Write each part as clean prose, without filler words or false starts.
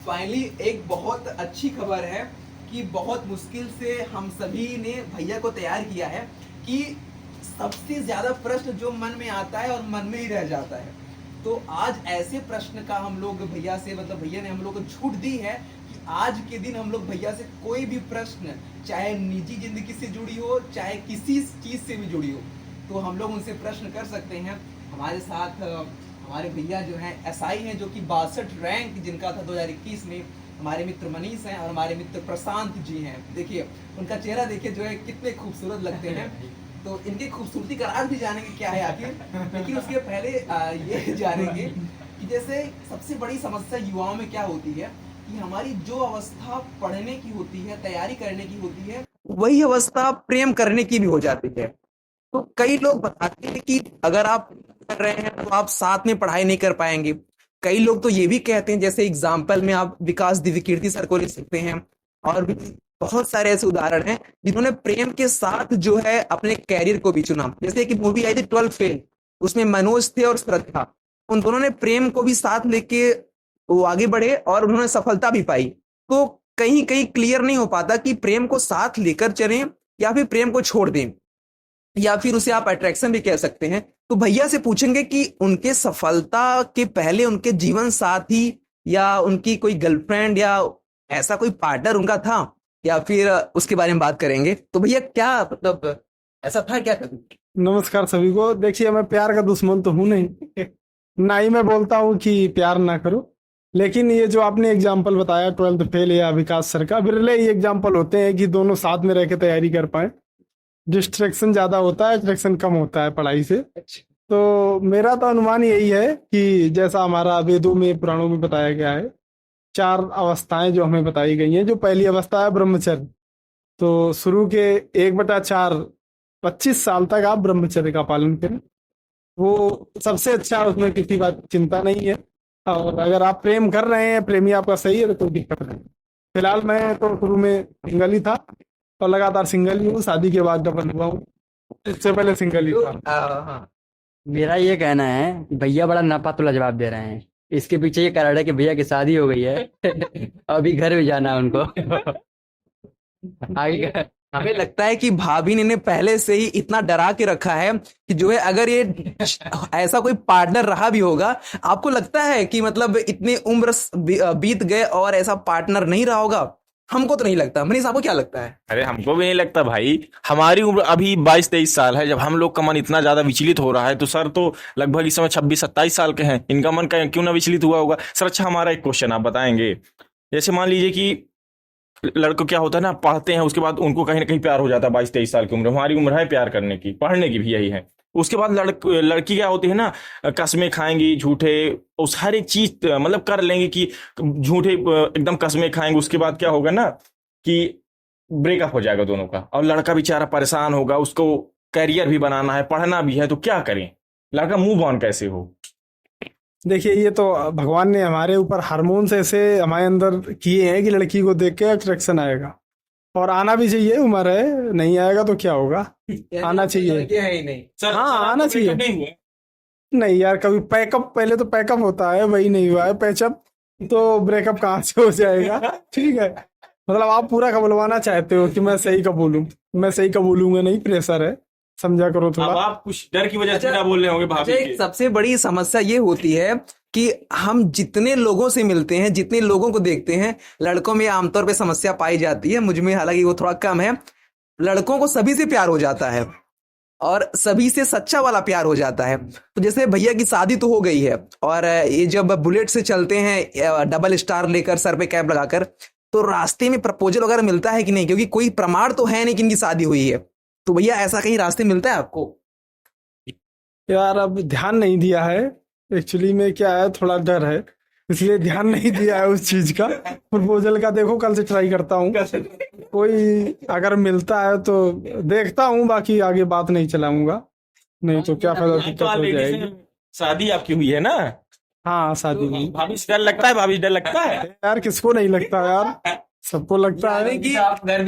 Finally एक बहुत अच्छी खबर है कि बहुत मुश्किल से हम सभी ने भैया को तैयार किया है कि सबसे ज्यादा प्रश्न जो मन में आता है और मन में ही रह जाता है। तो आज ऐसे प्रश्न का हम लोग भैया से भैया ने हम लोग को छूट दी है कि आज के दिन हम लोग भैया से कोई भी प्रश्न, चाहे निजी जिंदगी से जुड़ी हो चाहे किसी चीज से भी जुड़ी हो, तो हम लोग उनसे प्रश्न कर सकते हैं। हमारे साथ हमारे भैया जो हैं एसआई हैं, जो कि 62 रैंक जिनका था 2021 में। हमारे मित्र मनीष हैं और हमारे मित्र प्रशांत जी हैं। देखिए उनका चेहरा देखिए जो है कितने खूबसूरत लगते हैं। तो इनकी खूबसूरती का राज भी जानेंगे क्या है आखिर, लेकिन उसके पहले ये जानेंगे कि जैसे सबसे बड़ी समस्या युवाओं में क्या होती है कि हमारी जो अवस्था पढ़ने की होती है, तैयारी करने की होती है, वही अवस्था प्रेम करने की भी हो जाती है। तो कई लोग बताते हैं कि अगर आप कर रहे हैं तो आप साथ में पढ़ाई नहीं कर पाएंगे। कई लोग तो ये भी कहते हैं, जैसे एग्जाम्पल में आप विकास दिव्यकीर्ति सर को ले सकते हैं, और भी बहुत सारे ऐसे उदाहरण हैं जिन्होंने प्रेम के साथ जो है अपने कैरियर को भी चुना। जैसे कि मूवी आई थी 12 फेल, उसमें मनोज थे और श्रद्धा, उन दोनों ने प्रेम को भी साथ लेके वो आगे बढ़े और उन्होंने सफलता भी पाई। तो कहीं कहीं क्लियर नहीं हो पाता कि प्रेम को साथ लेकर चलें या फिर प्रेम को छोड़ दें, या फिर उसे आप अट्रैक्शन भी कह सकते हैं। तो भैया से पूछेंगे कि उनके सफलता के पहले उनके जीवन साथी या उनकी कोई गर्लफ्रेंड या ऐसा कोई पार्टनर उनका था, या फिर उसके बारे में बात करेंगे। तो भैया क्या मतलब ऐसा था क्या कभी? नमस्कार सभी को। देखिए, मैं प्यार का दुश्मन तो हूं नहीं, ना ही मैं बोलता हूं कि प्यार ना करो। लेकिन ये जो आपने एग्जाम्पल बताया 12th फेल या विकास सर का, बिरले ही एग्जाम्पल होते हैं कि दोनों साथ में रह के तैयारी कर पाए। डिस्ट्रैक्शन ज्यादा होता है, अट्रैक्शन कम होता है पढ़ाई से। तो मेरा तो अनुमान यही है कि जैसा हमारा वेदों में पुराणों में बताया गया है, 4 अवस्थाएं जो हमें बताई गई हैं। जो पहली अवस्था है ब्रह्मचर्य, तो शुरू के 1/4 25 साल तक आप ब्रह्मचर्य का पालन करें, वो सबसे अच्छा, उसमें किसी बात चिंता नहीं है। और अगर आप प्रेम कर रहे हैं, प्रेमी आपका सही है, तो कोई दिक्कत नहीं। फिलहाल मैं तो शुरू में सिंगल ही था और लगातार सिंगल ही हूँ। शादी के बाद डबल हुआ हूँ, इससे पहले सिंगल ही था। हाँ। मेरा ये कहना है कि भैया बड़ा नापातुला जवाब दे रहे हैं। इसके पीछे ये कारण है कि भैया की शादी हो गई है अभी घर भी जाना है उनको आगे का। हमें लगता है कि भाभी ने इन्हें पहले से ही इतना डरा के रखा है कि जो है अगर ये ऐसा कोई पार्टनर रहा भी होगा, आपको लगता है कि मतलब इतनी उम्र बीत गए और ऐसा पार्टनर नहीं रहा होगा? हमको तो नहीं लगता। मनीष, आपको क्या लगता है? अरे हमको भी नहीं लगता भाई। हमारी उम्र अभी 22-23 साल है। जब हम लोग का मन इतना ज्यादा विचलित हो रहा है, तो सर तो लगभग इस समय 26-27 साल के हैं। इनका मन क्यों ना विचलित हुआ होगा? सर अच्छा, हमारा एक क्वेश्चन आप बताएंगे। जैसे मान लीजिए कि लड़कों क्या होता है ना, पढ़ते हैं, उसके बाद उनको कहीं ना कहीं प्यार हो जाता है। 22-23 साल की उम्र, हमारी उम्र है प्यार करने की, पढ़ने की भी यही है। उसके बाद लड़की क्या होती है ना, कस्में खाएंगी झूठे, उस हर एक चीज मतलब कर लेंगे कि झूठे एकदम कस्में खाएंगे। उसके बाद क्या होगा ना कि ब्रेकअप हो जाएगा दोनों का, और लड़का बेचारा परेशान होगा, उसको करियर भी बनाना है, पढ़ना भी है, तो क्या करें? लड़का मूव ऑन कैसे हो? देखिए, ये तो भगवान ने हमारे ऊपर हार्मोन्स ऐसे हमारे अंदर किए हैं कि लड़की को देख के अट्रैक्शन आएगा, और आना भी चाहिए। उम्र है, नहीं आएगा तो क्या होगा, आना चाहिए। है ही नहीं सर हाँ, आना चाहिए। नहीं हुआ। नहीं यार, कभी पैकअप, पहले तो पैकअप होता है, वही नहीं हुआ है पैचअप, तो ब्रेकअप कहाँ से हो जाएगा? ठीक है, मतलब आप पूरा कबूलवाना चाहते हो कि मैं सही कबूलूं। मैं सही कबूलूंगा नहीं, प्रेशर है, समझा करो अब थोड़ा। आप कुछ डर की वजह से ना बोल रहे होंगे भाभी अच्छा, के। एक सबसे बड़ी समस्या ये होती है कि हम जितने लोगों से मिलते हैं, जितने लोगों को देखते हैं, लड़कों में आमतौर पे समस्या पाई जाती है, मुझ में हालांकि वो थोड़ा कम है। लड़कों को सभी से प्यार हो जाता है और सभी से सच्चा वाला प्यार हो जाता है। तो जैसे भैया की शादी तो हो गई है, और ये जब बुलेट से चलते हैं डबल स्टार लेकर, सर पे कैप लगाकर, तो रास्ते में प्रपोजल वगैरह मिलता है कि नहीं? क्योंकि कोई प्रमाण तो है नहीं कि इनकी शादी हुई है। तो भैया ऐसा कहीं रास्ते मिलता है आपको? यार, अब ध्यान नहीं दिया है एक्चुअली में, क्या है, थोड़ा डर है, इसलिए ध्यान नहीं दिया है उस चीज का। प्रपोजल का देखो, कल से ट्राई करता हूँ, कोई अगर मिलता है तो देखता हूँ, बाकी आगे बात नहीं चलाऊंगा, नहीं तो क्या फायदा, दिक्कत हो जाएगी। शादी आपकी हुई है ना? हाँ, शादी में। भाभी से डर लगता है? भाभी से डर लगता है? यार, किसको नहीं लगता यार, सबको लगता है।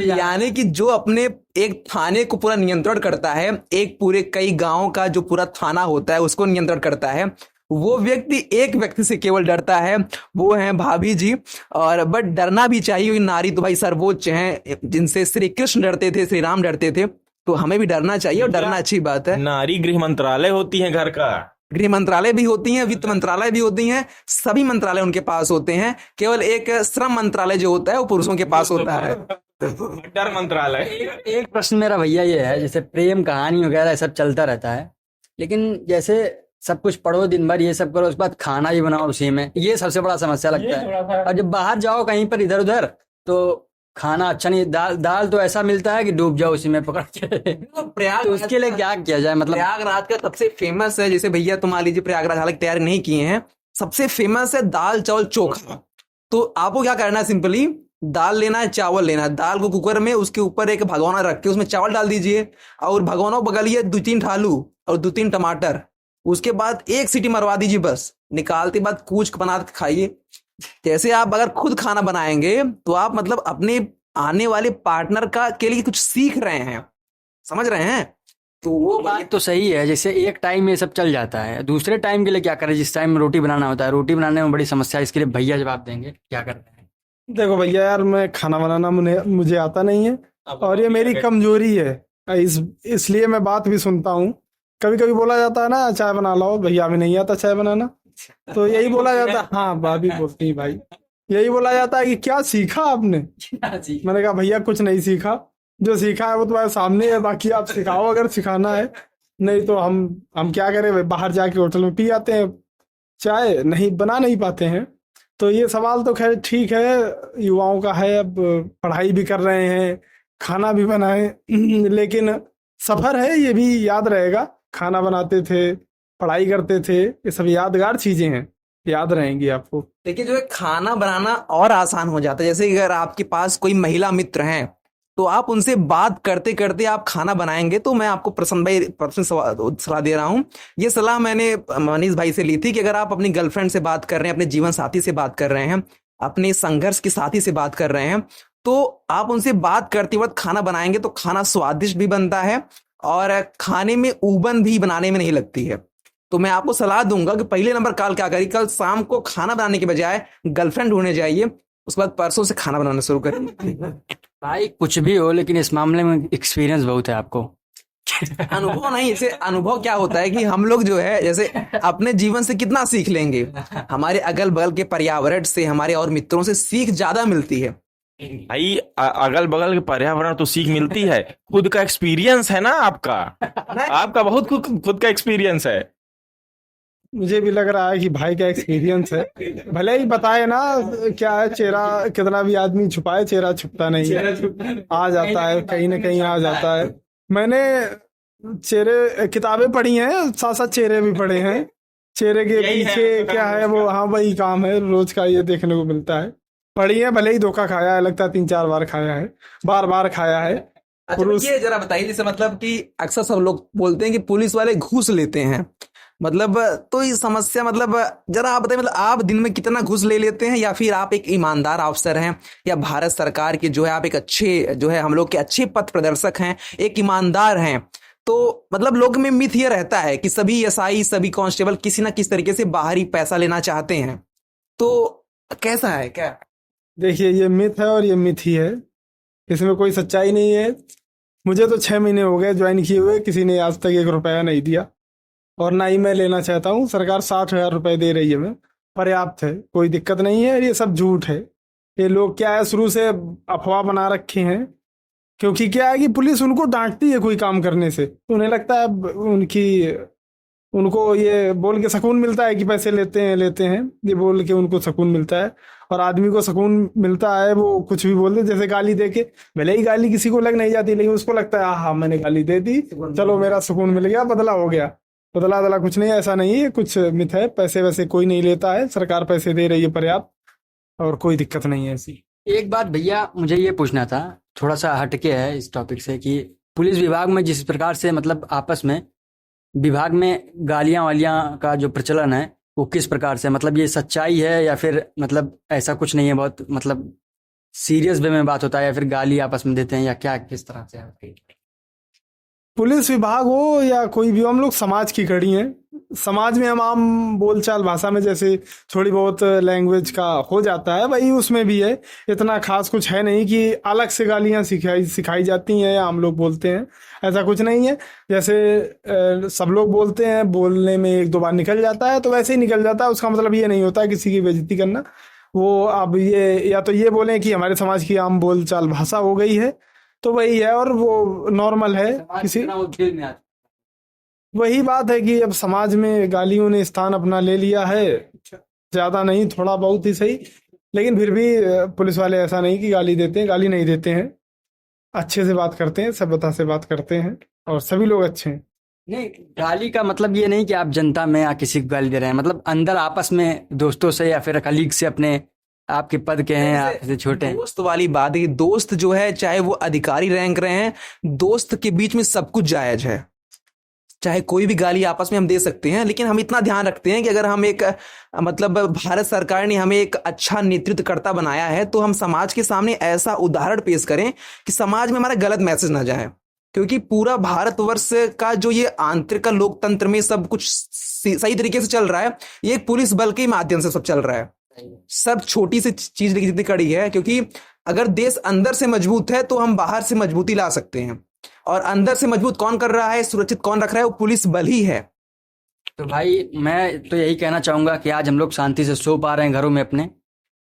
यानी कि जो अपने एक थाने को पूरा नियंत्रण करता है, एक पूरे कई गांव का जो पूरा थाना होता है उसको नियंत्रण करता है, वो व्यक्ति एक व्यक्ति से केवल डरता है, वो है भाभी जी। और बट डरना भी चाहिए, क्योंकि नारी तो भाई सर्वोच्च हैं, जिनसे श्री कृष्ण डरते थे, श्री राम डरते थे, तो हमें भी डरना चाहिए और डरना अच्छी बात है। नारी गृह मंत्रालय होती है घर का। गृह मंत्रालय भी होती हैं, वित्त मंत्रालय भी होती हैं, सभी मंत्रालय उनके पास होते हैं। केवल एक श्रम मंत्रालय जो होता है वो पुरुषों के पास होता है। डर मंत्रालय। एक प्रश्न मेरा भैया ये है, जैसे प्रेम कहानी वगैरह सब चलता रहता है, लेकिन जैसे सब कुछ पढ़ो दिन भर, ये सब करो, उसके बाद खाना भी बनाओ उसी में, ये सबसे बड़ा समस्या लगता है। और जब बाहर जाओ कहीं पर इधर उधर, तो खाना अच्छा नहीं, दाल तो ऐसा मिलता है कि डूब जाओ उसी में पकड़ के। प्रयाग तो उसके लिए क्या किया जाए? मतलब प्रयागराज का सबसे फेमस है, जैसे भैया तुम मान लीजिए प्रयागराज हालांकि तैयार नहीं किए हैं, सबसे फेमस है दाल चावल चोखा। तो आपको क्या करना है, सिंपली दाल लेना है, चावल लेना है, दाल को कुकर में उसके ऊपर एक भगोना रख के उसमें चावल डाल दीजिए, और भगोना बगलिए 2-3 आलू और 2-3 टमाटर, उसके बाद 1 सीटी मरवा दीजिए, बस निकालते बाद कूच बना के खाइए। जैसे आप अगर खुद खाना बनाएंगे तो आप मतलब अपने आने वाले पार्टनर का के लिए कुछ सीख रहे हैं, समझ रहे हैं? तो वो बात तो सही है, जैसे एक टाइम ये सब चल जाता है, दूसरे टाइम के लिए क्या करें? जिस टाइम रोटी बनाना होता है, रोटी बनाने में बड़ी समस्या है, इसके लिए भैया जवाब देंगे क्या करते हैं। देखो भैया यार, मैं खाना बनाना मुझे आता नहीं है, और ये मेरी कमजोरी है, इसलिए मैं बात भी सुनता हूँ। कभी कभी बोला जाता है ना, चाय बना लो, भैया भी नहीं आता चाय बनाना, तो यही बोला जाता है। हाँ, भाभी बोलती है भाई, यही बोला जाता है कि क्या सीखा आपने? मैंने कहा भैया कुछ नहीं सीखा, जो सीखा है वो तुम्हारे सामने है, बाकी आप सिखाओ अगर सिखाना है, नहीं तो हम क्या करें, बाहर जाके होटल में पी आते हैं चाय, नहीं बना नहीं पाते हैं। तो ये सवाल तो खैर ठीक है, युवाओं का है, अब पढ़ाई भी कर रहे हैं, खाना भी बनाए, लेकिन सफर है, ये भी याद रहेगा, खाना बनाते थे, पढ़ाई करते थे, ये सब यादगार चीजें हैं, याद रहेंगी आपको। देखिए, जो है खाना बनाना और आसान हो जाता है। जैसे अगर आपके पास कोई महिला मित्र हैं, तो आप उनसे बात करते करते आप खाना बनाएंगे। तो मैं आपको प्रसन्न भाई पर्सनल सलाह दे रहा हूँ, ये सलाह मैंने मनीष भाई से ली थी, कि अगर आप अपनी गर्लफ्रेंड से बात कर रहे हैं, अपने जीवन साथी से बात कर रहे हैं, अपने संघर्ष के साथी से बात कर रहे हैं, तो आप उनसे बात करते वक्त खाना बनाएंगे तो खाना स्वादिष्ट भी बनता है और खाने में ऊबन भी बनाने में नहीं लगती है। तो मैं आपको सलाह दूंगा कि पहले नंबर कॉल क्या करिए, कल शाम को खाना बनाने के बजाय गर्लफ्रेंड ढूंढने जाइए, उसके बाद परसों से खाना बनाना शुरू करिए। भाई कुछ भी हो, लेकिन इस मामले में एक्सपीरियंस बहुत है आपको। अनुभव नहीं, जैसे अनुभव क्या होता है कि हम लोग जो है जैसे अपने जीवन से कितना सीख लेंगे, हमारे अगल बगल के पर्यावरण से, हमारे और मित्रों से सीख ज्यादा मिलती है। भाई अगल बगल के पर्यावरण तो सीख मिलती है, खुद का एक्सपीरियंस है ना आपका, आपका बहुत खुद का एक्सपीरियंस है। मुझे भी लग रहा है कि भाई का एक्सपीरियंस है, भले ही बताए ना क्या है, चेहरा कितना भी आदमी छुपाए, चेहरा छुपता नहीं है, आ जाता है कहीं ना कहीं आ जाता है। मैंने चेहरे किताबें पढ़ी हैं, साथ साथ चेहरे भी पढ़े हैं, चेहरे के पीछे क्या है वो, हाँ वही काम है, रोज का ये देखने को मिलता है। पढ़ी है, भले ही धोखा खाया है, लगता है 3-4 बार खाया है, बार बार खाया है। अच्छा, ये जरा बताइए, जैसे मतलब कि अक्सर सब लोग बोलते हैं कि पुलिस वाले घूस लेते हैं, मतलब तो ये समस्या, मतलब जरा आप बताइए, मतलब आप दिन में कितना घूस ले लेते हैं, या फिर आप एक ईमानदार अफसर हैं, या भारत सरकार के जो है आप एक अच्छे जो है हम लोग के अच्छे पथ प्रदर्शक हैं, एक ईमानदार हैं? तो मतलब लोग में मिथ ये रहता है कि सभी एसआई, सभी कांस्टेबल किसी ना किसी तरीके से बाहरी पैसा लेना चाहते हैं, तो कैसा है क्या? देखिए, ये मिथ है और ये मिथ ही है, इसमें कोई सच्चाई नहीं है। मुझे तो 6 महीने हो गए ज्वाइन किए हुए, किसी ने आज तक 1 रुपया नहीं दिया, और ना ही मैं लेना चाहता हूँ। सरकार 60,000 रुपए दे रही है, मैं पर्याप्त है, कोई दिक्कत नहीं है। ये सब झूठ है, ये लोग क्या है शुरू से अफवाह बना रखे हैं, क्योंकि क्या है कि पुलिस उनको डांटती है कोई काम करने से, तो उन्हें लगता है उनको ये बोल के सुकून मिलता है कि पैसे लेते हैं, ये बोल के उनको सुकून मिलता है। और आदमी को सुकून मिलता है, वो कुछ भी बोलते, जैसे गाली दे के, भले ही गाली किसी को लग नहीं जाती, लेकिन उसको लगता है हाँ मैंने गाली दे दी, चलो मेरा सुकून मिल गया, बदला हो गया। बदला कुछ नहीं, ऐसा नहीं है, कुछ मिथ है। पैसे वैसे कोई नहीं लेता है, सरकार पैसे दे रही है पर्याप्त, और कोई दिक्कत नहीं है ऐसी। एक बात भैया मुझे ये पूछना था, थोड़ा सा हटके है इस टॉपिक से, कि पुलिस विभाग में जिस प्रकार से मतलब आपस में विभाग में गालियां वालियां का जो प्रचलन है, वो किस प्रकार से, मतलब ये सच्चाई है या फिर मतलब ऐसा कुछ नहीं है, बहुत मतलब सीरियस वे में बात होता है, या फिर गाली आपस में देते हैं, या क्या किस तरह से है? पुलिस विभाग हो या कोई भी हो, हम लोग समाज की कड़ी हैं। समाज में हम आम बोलचाल भाषा में जैसे थोड़ी बहुत लैंग्वेज का हो जाता है, वही उसमें भी है। इतना खास कुछ है नहीं कि अलग से गालियां सिखाई जाती हैं या हम लोग बोलते हैं, ऐसा कुछ नहीं है। जैसे सब लोग बोलते हैं, बोलने में एक दो बार निकल जाता है तो वैसे ही निकल जाता है, उसका मतलब ये नहीं होता किसी की बेइज्जती करना। वो अब ये या तो ये बोलें कि हमारे समाज की आम बोलचाल भाषा हो गई है, तो वही है, और वो नॉर्मल है। किसी वो दिल में आता वही बात है कि अब समाज में गालियों ने स्थान अपना ले लिया है, ज्यादा नहीं, थोड़ा बहुत ही सही। लेकिन फिर भी पुलिस वाले ऐसा नहीं कि गाली देते हैं, गाली नहीं देते हैं, अच्छे से बात करते हैं, सभ्यता से बात करते हैं, और सभी लोग अच्छे हैं। नहीं, गाली का मतलब ये नहीं कि आप जनता में या किसी को गाली दे रहे हैं, मतलब अंदर आपस में दोस्तों से या फिर कलीग से, अपने आपके पद के हैं, आपसे छोटे हैं। दोस्त वाली बात है कि दोस्त जो है, चाहे वो अधिकारी रैंक रहे हैं, दोस्त के बीच में सब कुछ जायज है। चाहे कोई भी गाली आपस में हम दे सकते हैं, लेकिन हम इतना ध्यान रखते हैं कि अगर हम एक मतलब भारत सरकार ने हमें एक अच्छा नेतृत्वकर्ता बनाया है, तो हम समाज के सामने ऐसा उदाहरण पेश करें कि समाज में हमारा गलत मैसेज ना जाए। क्योंकि पूरा भारतवर्ष का जो ये आंतरिक लोकतंत्र में सब कुछ सही तरीके से चल रहा है, ये एक पुलिस बल के माध्यम से सब चल रहा है। सब छोटी सी चीज जितनी कड़ी है, क्योंकि अगर देश अंदर से मजबूत है तो हम बाहर से मजबूती ला सकते हैं, और अंदर से मजबूत कौन कर रहा है, सुरक्षित कौन रख रहा है, वो पुलिस बल ही है। तो भाई मैं तो यही कहना चाहूंगा कि आज हम लोग शांति से सो पा रहे हैं घरों में अपने,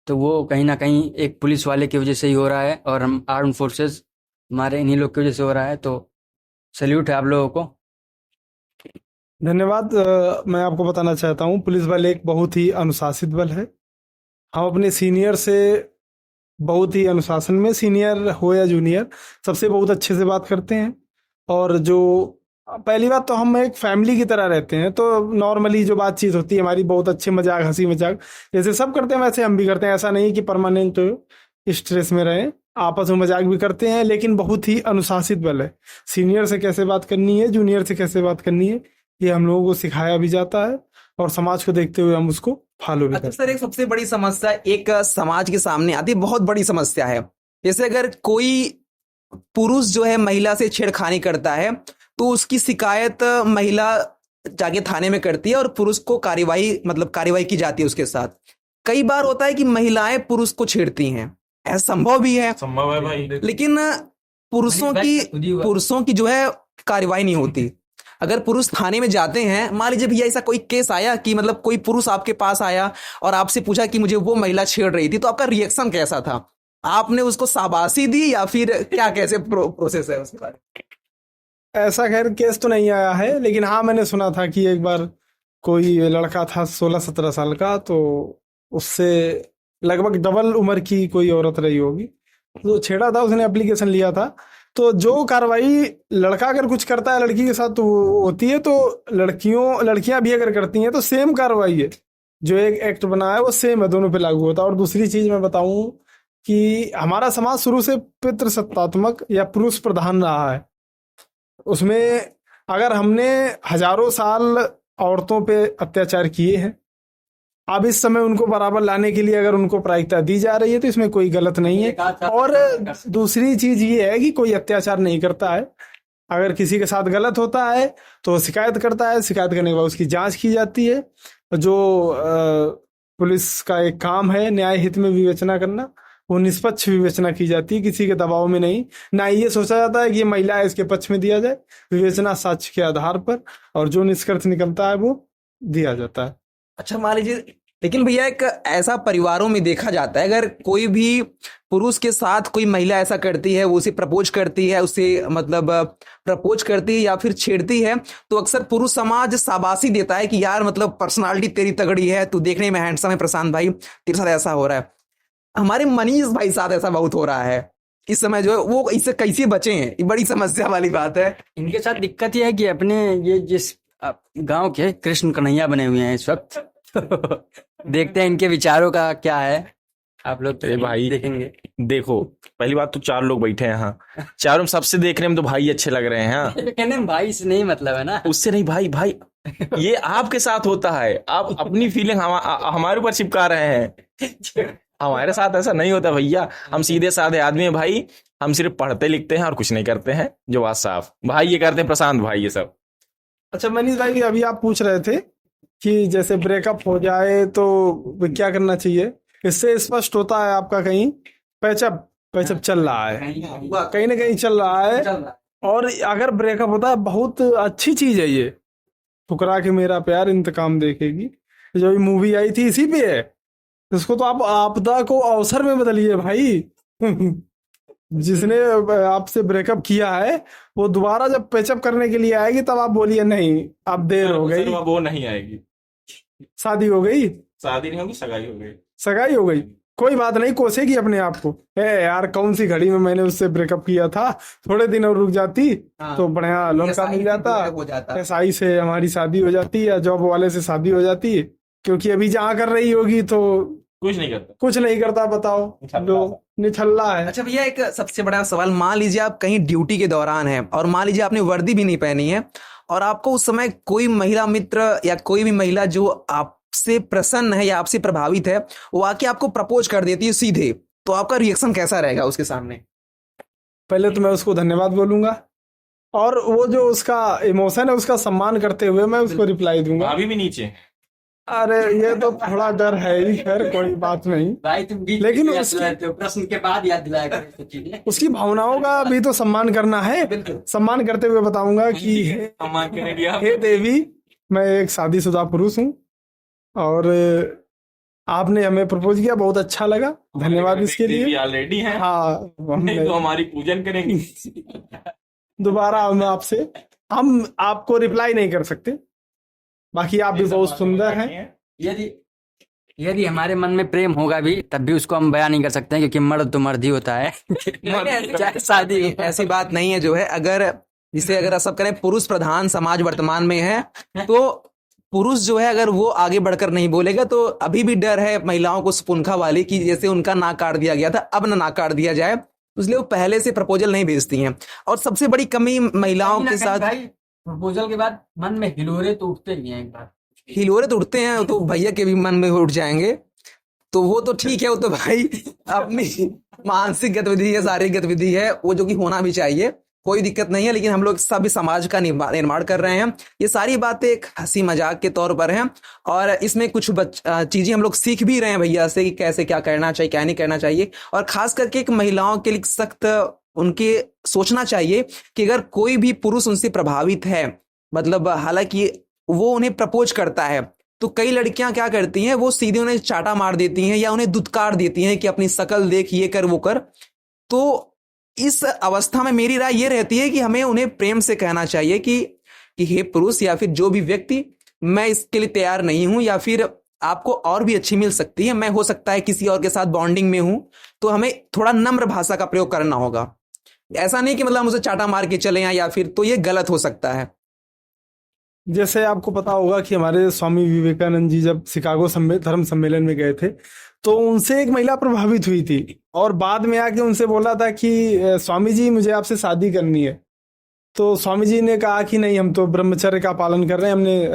तो वो कहीं ना कहीं एक पुलिस वाले की वजह से ही हो रहा है, और हम आर्म फोर्सेस हमारे इन्हीं लोग की वजह से हो रहा है। तो सैल्यूट है आप लोगों को। धन्यवाद। मैं आपको बताना चाहता हूँ, पुलिस बल एक बहुत ही अनुशासित बल है। हम अपने सीनियर से बहुत ही अनुशासन में, सीनियर हो या जूनियर, सबसे बहुत अच्छे से बात करते हैं। और जो पहली बात तो हम एक फैमिली की तरह रहते हैं, तो नॉर्मली जो बातचीत होती है हमारी, बहुत अच्छे मजाक, हंसी मजाक जैसे सब करते हैं वैसे हम भी करते हैं। ऐसा नहीं कि परमानेंट स्ट्रेस में रहें, आपस में मजाक भी करते हैं, लेकिन बहुत ही अनुशासित बल है। सीनियर से कैसे बात करनी है, जूनियर से कैसे बात करनी है, ये हम लोगों को सिखाया भी जाता है, और समाज को देखते हुए हम उसको फॉलो भी अच्छा करते हैं। सर, एक सबसे बड़ी समस्या एक समाज के सामने आती है, बहुत बड़ी समस्या है। जैसे अगर कोई पुरुष जो है महिला से छेड़खानी करता है, तो उसकी शिकायत महिला जाके थाने में करती है, और पुरुष को कार्यवाही की जाती है उसके साथ। कई बार होता है कि महिलाएं पुरुष को छेड़ती हैं, ऐसा संभव भी है, संभव है भाई। लेकिन पुरुषों की जो है कार्यवाही नहीं होती। अगर पुरुष थाने में जाते हैं, मान लीजिए भैया ऐसा कोई केस आया कि मतलब कोई पुरुष आपके पास आया और आपसे पूछा कि मुझे वो महिला छेड़ रही थी, तो आपका रिएक्शन कैसा था? आपने उसको शाबाशी दी या फिर क्या, कैसे प्रोसेस है उसके बारे में? ऐसा खैर केस तो नहीं आया है, लेकिन हाँ मैंने सुना था कि एक बार कोई लड़का था 16-17 साल का, तो उससे लगभग डबल उम्र की कोई औरत रही होगी, तो छेड़ा था, उसने एप्लीकेशन लिया था। तो जो कार्रवाई लड़का अगर कुछ करता है लड़की के साथ तो वो होती है, तो लड़कियां भी अगर करती हैं तो सेम कार्रवाई है। जो एक एक्ट बना है वो सेम है, दोनों पे लागू होता है। और दूसरी चीज मैं बताऊं कि हमारा समाज शुरू से पितृसत्तात्मक या पुरुष प्रधान रहा है। उसमें अगर हमने हजारों साल औरतों पे अत्याचार किए हैं, अब इस समय उनको बराबर लाने के लिए अगर उनको प्रायिकता दी जा रही है तो इसमें कोई गलत नहीं है। और दूसरी चीज ये है कि कोई अत्याचार नहीं करता है। अगर किसी के साथ गलत होता है तो वो शिकायत करता है, शिकायत करने के बाद उसकी जांच की जाती है। जो पुलिस का एक काम है न्याय हित में विवेचना करना, वो निष्पक्ष विवेचना की जाती है, किसी के दबाव में नहीं। ना ये सोचा जाता है कि ये महिला है इसके पक्ष में दिया जाए, विवेचना साक्ष्य के आधार पर, और जो निष्कर्ष निकलता है वो दिया जाता है। अच्छा मान लीजिए, लेकिन भैया एक ऐसा परिवारों में देखा जाता है, अगर कोई भी पुरुष के साथ कोई महिला ऐसा करती है, वो उसे प्रपोज करती है, प्रपोज करती है या फिर छेड़ती है, तो अक्सर पुरुष समाज शाबाशी देता है कि यार मतलब पर्सनालिटी तेरी तगड़ी है, तू देखने में हैंडसम है प्रशांत भाई, तेरे साथ ऐसा हो रहा है। हमारे मनीष भाई साथ ऐसा बहुत हो रहा है इस समय, जो है वो इससे कैसे बचे हैं, ये बड़ी समस्या वाली बात है। इनके साथ दिक्कत यह है कि अपने ये जिस गांव के कृष्ण कन्हैया बने हुए हैं इस वक्त देखते हैं इनके विचारों का क्या है, आप लोग भाई देखेंगे। देखो, पहली बात तो 4 लोग बैठे हैं यहाँ, चारों में सबसे देखने में तो भाई अच्छे लग रहे हैं। हाँ, कहने में भाई से नहीं मतलब है ना, उससे नहीं भाई ये आपके साथ होता है, आप अपनी फीलिंग हमारे ऊपर चिपका रहे हैं। हमारे साथ ऐसा नहीं होता भैया, हम सीधे साधे आदमी हैं भाई, हम सिर्फ पढ़ते लिखते हैं और कुछ नहीं करते हैं, जो बात साफ। भाई ये करते हैं प्रशांत भाई ये सब। अच्छा मनीष भाई, अभी आप पूछ रहे थे कि जैसे ब्रेकअप हो जाए तो क्या करना चाहिए। इससे स्पष्ट होता है आपका कहीं पैचअप पैचअप चल रहा है, कहीं ना कहीं चल रहा है। और अगर ब्रेकअप होता है, बहुत अच्छी चीज है ये, ठुकरा के मेरा प्यार इंतकाम देखेगी, जो ये मूवी आई थी इसी पे है। इसको तो आप आपदा को अवसर में बदलिए भाई। जिसने आपसे ब्रेकअप किया है वो दोबारा जब पैचअप करने के लिए आएगी तब आप बोलिए नहीं अब देर हो गई, वो नहीं आएगी, शादी हो गई, शादी नहीं होगी, सगाई हो गई। सगाई हो गई, कोई बात नहीं, कोसेगी अपने आप को। यार कौन सी घड़ी में मैंने उससे ब्रेकअप किया था, थोड़े दिन और रुक जाती तो बढ़िया लड़का मिल जाता, एसआई से हमारी शादी हो जाती या जॉब वाले से शादी हो जाती। क्योंकि अभी जहाँ कर रही होगी तो कुछ नहीं करता, कुछ नहीं करता, बताओ, लो निठल्ला है। अच्छा भैया, एक सबसे बड़ा सवाल, मान लीजिए आप कहीं ड्यूटी के दौरान हैं और मान लीजिए आपने वर्दी भी नहीं पहनी है और आपको उस समय कोई महिला मित्र या कोई भी महिला जो आपसे प्रसन्न है या आपसे प्रभावित है वो आके आपको प्रपोज कर देती है सीधे, तो आपका रिएक्शन कैसा रहेगा उसके सामने? पहले तो मैं उसको धन्यवाद बोलूंगा और वो जो उसका इमोशन है उसका सम्मान करते हुए मैं उसको रिप्लाई दूंगा। अभी भी नीचे, अरे ये तो थोड़ा डर है ही, खैर कोई बात नहीं। भाई तुम बीच लेकिन में याद उसकी- दिलाते हो, प्रश्न के बाद याद दिलाया करो सब चीजें। उसकी भावनाओं का भी तो सम्मान करना है। सम्मान करते हुए बताऊंगा कि हे देवी, मैं एक शादीशुदा पुरुष हूँ और आपने हमें प्रपोज किया, बहुत अच्छा लगा, धन्यवाद इसके लिए। ऑलरेडी है, हाँ, तो हमारी पूजन करेंगे। दोबारा हम आपको रिप्लाई नहीं कर सकते, बाकी आप भी बहुत सुंदर हैं। यदि हमारे मन में प्रेम होगा भी तब भी उसको हम बयान नहीं कर सकते हैं, क्योंकि मर्द तो मर्द ही होता है। चाहे शादी ऐसी बात नहीं है जो है, अगर सब करें पुरुष प्रधान समाज वर्तमान में है तो पुरुष जो है अगर वो आगे बढ़कर नहीं बोलेगा तो अभी भी डर है महिलाओं को स्पुनखा वाली कि जैसे उनका नाक काट दिया गया था अब ना नाक काट दिया जाए, इसलिए वो पहले से प्रपोजल नहीं भेजती हैं। और सबसे बड़ी कमी महिलाओं के साथ, भाई प्रपोजल के बाद मन में हिलोरे तो उठते ही हैं। एक बार हिलोरे तो उठते हैं, तो भैया के भी मन में उठ जाएंगे, तो वो तो ठीक है, वो तो भाई अपनी मानसिक गतिविधि है, शारीरिक गतिविधि है, वो जो कि होना भी चाहिए, कोई दिक्कत नहीं है। लेकिन हम लोग सभी समाज का निर्माण कर रहे हैं, ये सारी बातें एक हंसी मजाक के तौर पर हैं और इसमें कुछ चीजें हम लोग सीख भी रहे हैं भैया से कि कैसे क्या करना चाहिए क्या नहीं करना चाहिए। और खास करके एक महिलाओं के लिए सख्त उनके सोचना चाहिए कि अगर कोई भी पुरुष उनसे प्रभावित है, मतलब हालांकि वो उन्हें प्रपोज करता है, तो कई लड़कियां क्या करती हैं, वो सीधे उन्हें चाटा मार देती हैं या उन्हें दुत्कार देती हैं कि अपनी शकल देख, ये कर वो कर। तो इस अवस्था में मेरी राय ये रहती है कि हमें उन्हें प्रेम से कहना चाहिए कि हे पुरुष या फिर जो भी व्यक्ति, मैं इसके लिए तैयार नहीं हूं, या फिर आपको और भी अच्छी मिल सकती है, मैं हो सकता है किसी और के साथ बॉन्डिंग में हूं, तो हमें थोड़ा नम्र भाषा का प्रयोग करना होगा। ऐसा नहीं कि मतलब हम उसे चाटा मार के चले या फिर, तो ये गलत हो सकता है। जैसे आपको पता होगा कि हमारे स्वामी विवेकानंद जी जब शिकागो धर्म सम्मेलन में गए थे तो उनसे एक महिला प्रभावित हुई थी और बाद में आके उनसे बोला था कि स्वामी जी मुझे आपसे शादी करनी है। तो स्वामी जी ने कहा कि नहीं, हम तो ब्रह्मचर्य का पालन कर रहे हैं, हमने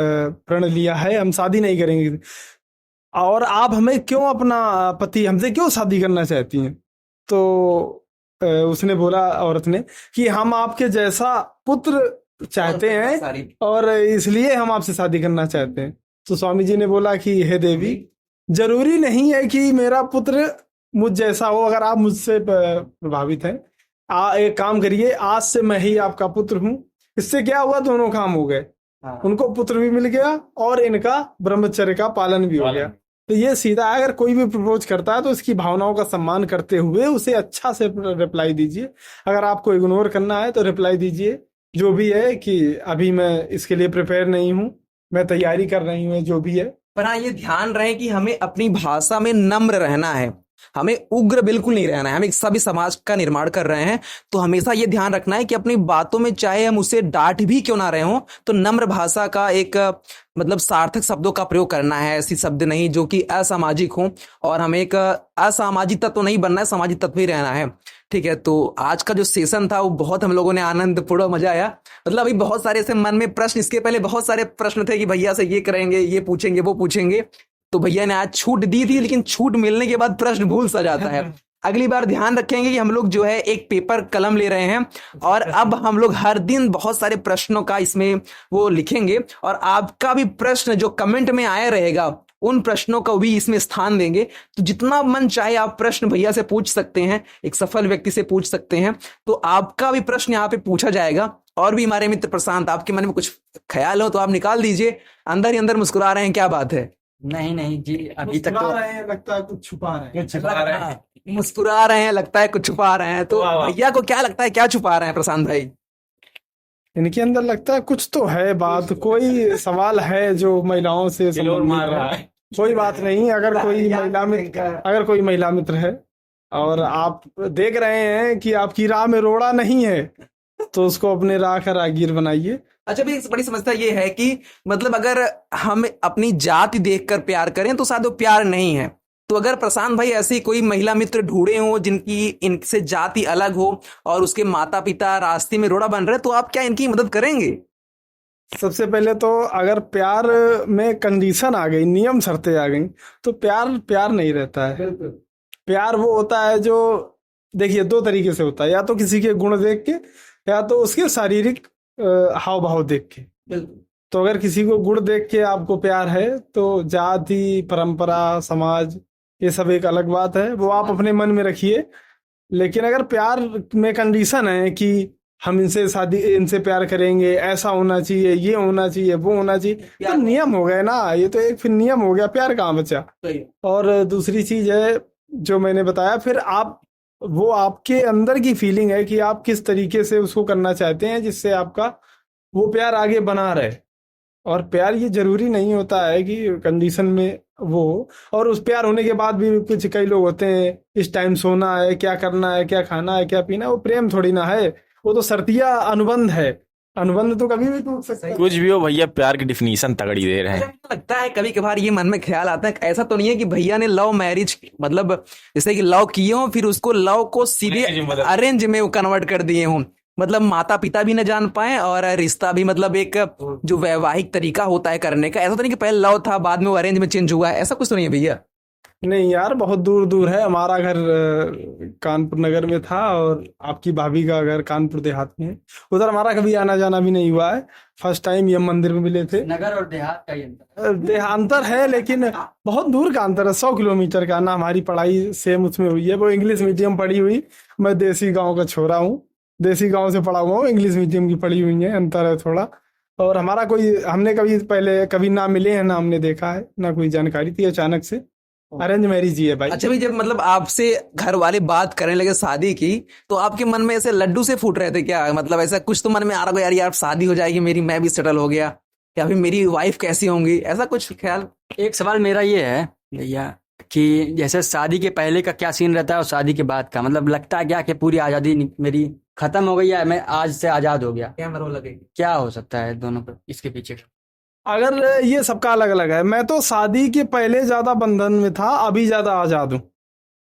प्रण लिया है, हम शादी नहीं करेंगे, और आप हमें क्यों, अपना पति हमसे क्यों शादी करना चाहती हैं? तो उसने बोला, औरत ने, कि हम आपके जैसा पुत्र चाहते हैं और इसलिए हम आपसे शादी करना चाहते हैं। तो स्वामी जी ने बोला कि हे देवी, जरूरी नहीं है कि मेरा पुत्र मुझ जैसा हो, अगर आप मुझसे प्रभावित हैं, एक काम करिए, आज से मैं ही आपका पुत्र हूं। इससे क्या हुआ, दोनों काम हो गए, उनको पुत्र भी मिल गया और इनका ब्रह्मचर्य का पालन भी हो गया। तो ये सीधा, अगर कोई भी प्रपोज करता है तो इसकी भावनाओं का सम्मान करते हुए उसे अच्छा से रिप्लाई दीजिए। अगर आपको इग्नोर करना है तो रिप्लाई दीजिए जो भी है कि अभी मैं इसके लिए प्रिपेयर नहीं हूं, मैं तैयारी कर रही हूँ, जो भी है। पर हाँ, ये ध्यान रहे कि हमें अपनी भाषा में नम्र रहना है, हमें उग्र बिल्कुल नहीं रहना है। हम एक सभी समाज का निर्माण कर रहे हैं, तो हमेशा ये ध्यान रखना है कि अपनी बातों में चाहे हम उसे डांट भी क्यों ना रहे हों, तो नम्र भाषा का एक मतलब सार्थक शब्दों का प्रयोग करना है, ऐसी शब्द नहीं जो कि असामाजिक हों, और हमें एक असामाजिक तत्व नहीं बनना है, सामाजिक तत्व ही रहना है। ठीक है, तो आज का जो सेशन था वो बहुत हम लोगों ने आनंदपूर्ण मजा आया। मतलब अभी बहुत सारे ऐसे मन में प्रश्न, इसके पहले बहुत सारे प्रश्न थे कि भैया से ये करेंगे, ये पूछेंगे, वो पूछेंगे, तो भैया ने आज छूट दी थी, लेकिन छूट मिलने के बाद प्रश्न भूल सा जाता है। अगली बार ध्यान रखेंगे कि हम लोग जो है एक पेपर कलम ले रहे हैं और अब हम लोग हर दिन बहुत सारे प्रश्नों का इसमें वो लिखेंगे और आपका भी प्रश्न जो कमेंट में आया रहेगा उन प्रश्नों का भी इसमें स्थान देंगे। तो जितना मन चाहे आप प्रश्न भैया से पूछ सकते हैं, एक सफल व्यक्ति से पूछ सकते हैं। तो आपका भी प्रश्न यहाँ पे पूछा जाएगा। और भी हमारे मित्र प्रशांत, आपके मन में कुछ ख्याल हो तो आप निकाल दीजिए। अंदर ही अंदर मुस्कुरा रहे हैं, क्या बात है? नहीं जी, अभी तक मुस्कुरा तो रहे हैं, लगता है कुछ छुपा रहे हैं। मुस्कुरा रहे हैं, लगता है कुछ छुपा रहे हैं। तो भैया को क्या लगता है, क्या छुपा रहे हैं प्रशांत भाई? इनके अंदर लगता है कुछ तो है बात, कोई सवाल है जो महिलाओं से संबंधित है। कोई बात नहीं, अगर कोई महिला मित्र है और आप देख रहे हैं कि आपकी राह में रोड़ा नहीं है, तो उसको अपने राह का राहगीर बनाइए। अच्छा भी, एक बड़ी समस्या ये है कि मतलब अगर हम अपनी जाति देखकर प्यार करें तो शायद वो प्यार नहीं है। तो अगर प्रशांत भाई ऐसी कोई महिला मित्र ढूंढे हो जिनकी इनसे जाति अलग हो और उसके माता पिता रास्ते में रोड़ा बन रहे, तो आप क्या इनकी मदद करेंगे? सबसे पहले तो अगर प्यार में कंडीशन आ गई, नियम शर्तें आ गई, तो प्यार नहीं रहता है। प्यार वो होता है जो, देखिए, दो तरीके से होता है, या तो किसी के गुण देख के या तो उसके शारीरिक हाव भाव देख के। तो अगर किसी को गुण देख के आपको प्यार है तो जाति, परंपरा, समाज, ये सब एक अलग बात है, वो आप अपने मन में रखिए। लेकिन अगर प्यार में कंडीशन है कि हम इनसे प्यार करेंगे, ऐसा होना चाहिए, ये होना चाहिए, वो होना चाहिए, तो नियम हो गए ना, ये तो एक फिर नियम हो गया, प्यार कहाँ बचा। और दूसरी चीज है जो मैंने बताया, फिर वो आपके अंदर की फीलिंग है कि आप किस तरीके से उसको करना चाहते हैं जिससे आपका वो प्यार आगे बना रहे। और प्यार ये जरूरी नहीं होता है कि कंडीशन में वो, और उस प्यार होने के बाद भी कुछ कई लोग होते हैं, इस टाइम सोना है, क्या करना है, क्या खाना है, क्या पीना है, वो प्रेम थोड़ी ना है, वो तो शर्तिया अनुबंध है। अनुबंध तो कभी भी टूट सकता है। कुछ भी हो भैया, प्यार की डिफिनीशन तगड़ी दे रहे हैं। लगता है कभी कभार ये मन में ख्याल आता है, ऐसा तो नहीं है कि भैया ने लव मैरिज, मतलब जैसे कि लव किए हो फिर उसको लव को सीधे अरेंज में कन्वर्ट कर दिए हों, मतलब माता पिता भी न जान पाए और रिश्ता भी, मतलब एक जो वैवाहिक तरीका होता है करने का, ऐसा तो नहीं कि पहले लव था बाद में वो अरेंज में चेंज हुआ है, ऐसा कुछ तो नहीं है भैया? नहीं यार, बहुत दूर दूर है। हमारा घर कानपुर नगर में था और आपकी भाभी का घर कानपुर देहात में है। उधर हमारा कभी आना जाना भी नहीं हुआ है। फर्स्ट टाइम यम मंदिर में मिले थे। नगर और देहात का ही अंतर, देहांतर है लेकिन बहुत दूर का अंतर है, 100 किलोमीटर का ना। हमारी पढ़ाई सेम उसमें हुई है, वो इंग्लिश मीडियम पढ़ी हुई, मैं देसी गाँव का छोरा हूँ, देसी गाँव से पढ़ा हुआ हूँ, इंग्लिश मीडियम की पढ़ी हुई है, अंतर है थोड़ा। और हमारा हमने कभी ना मिले हैं, ना हमने देखा है, ना कोई जानकारी थी, अचानक से अरेंज मैरिज ही है भाई। अच्छा भाई, जब मतलब आपसे घर वाले बात करने लगे शादी की, तो आपके मन में ऐसे लड्डू से फूट रहे थे क्या? मतलब ऐसा कुछ तो मन में आ रहा होगा, यार शादी हो जाएगी मेरी, मैं भी सेटल हो गया, या फिर मेरी वाइफ कैसी होंगी, ऐसा कुछ ख्याल? एक सवाल मेरा ये है भैया कि जैसे शादी के पहले का क्या सीन रहता है और शादी के बाद का, मतलब लगता है क्या कि पूरी आज़ादी मेरी खत्म हो गई है, मैं आज से आज़ाद हो गया, क्या मरो लगे? क्या हो सकता है दोनों पर, इसके पीछे? अगर ये सबका अलग अलग है, मैं तो शादी के पहले ज्यादा बंधन में था, अभी ज्यादा आजाद हूँ।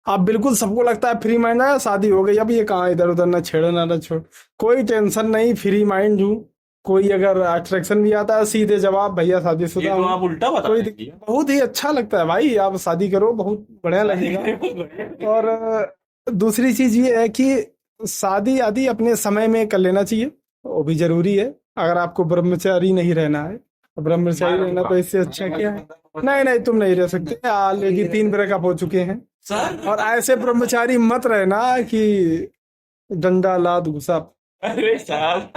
अब बिल्कुल सबको लगता है फ्री माइंड है, शादी हो गई, अब ये कहाँ इधर उधर ना छेड़ो ना छोड़, कोई टेंशन नहीं, फ्री माइंड हूँ। कोई अगर अट्रैक्शन भी आता है, सीधे जवाब, भैया शादीशुदा हूँ। आप उल्टा बता रहे हैं। बहुत ही अच्छा लगता है भाई, आप शादी करो, बहुत बढ़िया लगेगा। और दूसरी चीज ये है कि शादी आदि अपने समय में कर लेना चाहिए, वो भी जरूरी है। अगर आपको ब्रह्मचारी नहीं रहना है, ब्रह्मचारी रहना तो इससे अच्छा क्या है? नहीं, तुम नहीं रह सकते, लेकिन 3 ब्रेकअप हो चुके हैं। और ऐसे ब्रह्मचारी मत रहना कि डंडा लाद घुसा। अरे साहब,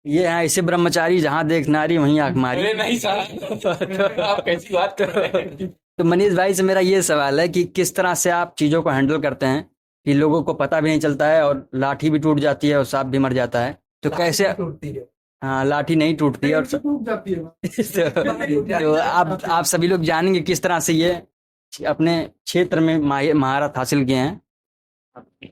ये है ऐसे ब्रह्मचारी जहाँ देख नारी वहीं आंख मारी। अरे नहीं साहब, आप कैसी बात कर रहे हैं? तो मनीष भाई से मेरा ये सवाल है कि किस तरह से आप चीज़ों को हैंडल करते हैं कि लोगों को पता भी नहीं चलता है और लाठी भी टूट जाती है और सांप भी मर जाता है, तो कैसे? टूटती है? हाँ, लाठी नहीं टूटती है और टूट जाती है। तो आप सभी लोग जानेंगे किस तरह से ये अपने क्षेत्र में महारत हासिल किए हैं।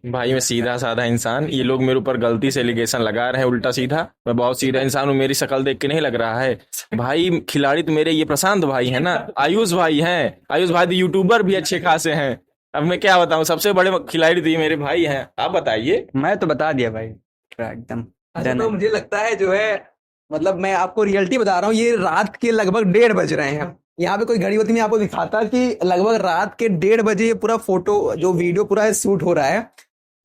भाई मैं सीधा साधा इंसान, ये लोग मेरे ऊपर गलती से एलिगेशन लगा रहे हैं उल्टा सीधा। मैं बहुत सीधा इंसान हूँ, मेरी शक्ल देख के नहीं लग रहा है भाई। खिलाड़ी तो मेरे ये प्रशांत भाई है ना, आयुष भाई हैं। आयुष भाई तो यूट्यूबर भी अच्छे खासे हैं। अब मैं क्या बताऊँ, सबसे बड़े खिलाड़ी तो ये मेरे भाई हैं। आप बताइए। मैं तो बता दिया भाई एकदम। अच्छा, तो मुझे लगता है जो है मतलब मैं आपको रियलिटी बता रहा हूँ, ये रात के लगभग 1:30 बज रहे हैं। यहाँ पे कोई घड़ी होती मैं आपको दिखाता कि लगभग रात के 1:30 बजे ये पूरा फोटो जो वीडियो पूरा शूट हो रहा है।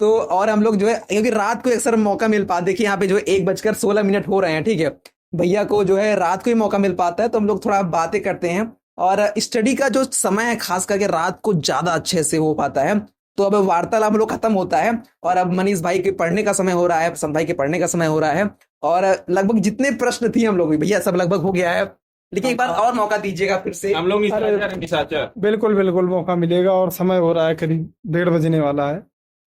तो और हम लोग जो है, क्योंकि रात को अक्सर मौका मिल पाता, देखिए यहाँ पे जो है 1:16 हो रहे हैं, ठीक है। भैया को जो है रात को ही मौका मिल पाता है, तो हम लोग थोड़ा बातें करते हैं। और स्टडी का जो समय है खास करके रात को ज्यादा अच्छे से हो पाता है। तो अब वार्तालाप हम लोग खत्म होता है और अब मनीष भाई के पढ़ने का समय हो रहा है, संत भाई के पढ़ने का समय हो रहा है। और लगभग जितने प्रश्न थी हम लोग भैया सब लगभग हो गया है, लेकिन एक बार और मौका दीजिएगा फिर से। हम लोग निशाचर बिल्कुल बिल्कुल मौका मिलेगा, और समय हो रहा है करीब 1:30 बजने वाला है,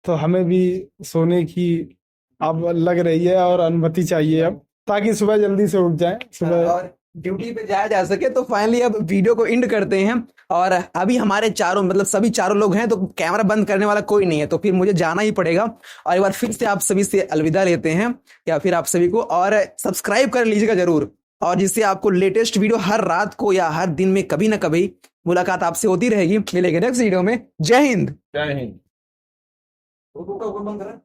तो हमें भी सोने की अब लग रही है और अनुमति चाहिए अब, ताकि सुबह जल्दी से उठ जाए, सुबह और ड्यूटी पे जाया जा सके। तो फाइनली अब वीडियो को एंड करते हैं। और अभी हमारे चारों मतलब सभी चारों लोग हैं, तो कैमरा बंद करने वाला कोई नहीं है, तो फिर मुझे जाना ही पड़ेगा। और एक बार फिर से आप सभी से अलविदा लेते हैं, या फिर आप सभी को, और सब्सक्राइब कर लीजिएगा जरूर, और जिससे आपको लेटेस्ट वीडियो हर रात को या हर दिन में कभी ना कभी मुलाकात आपसे होती रहेगी। मिलेंगे नेक्स्ट वीडियो में। जय हिंद। जय हिंद। बंद करा।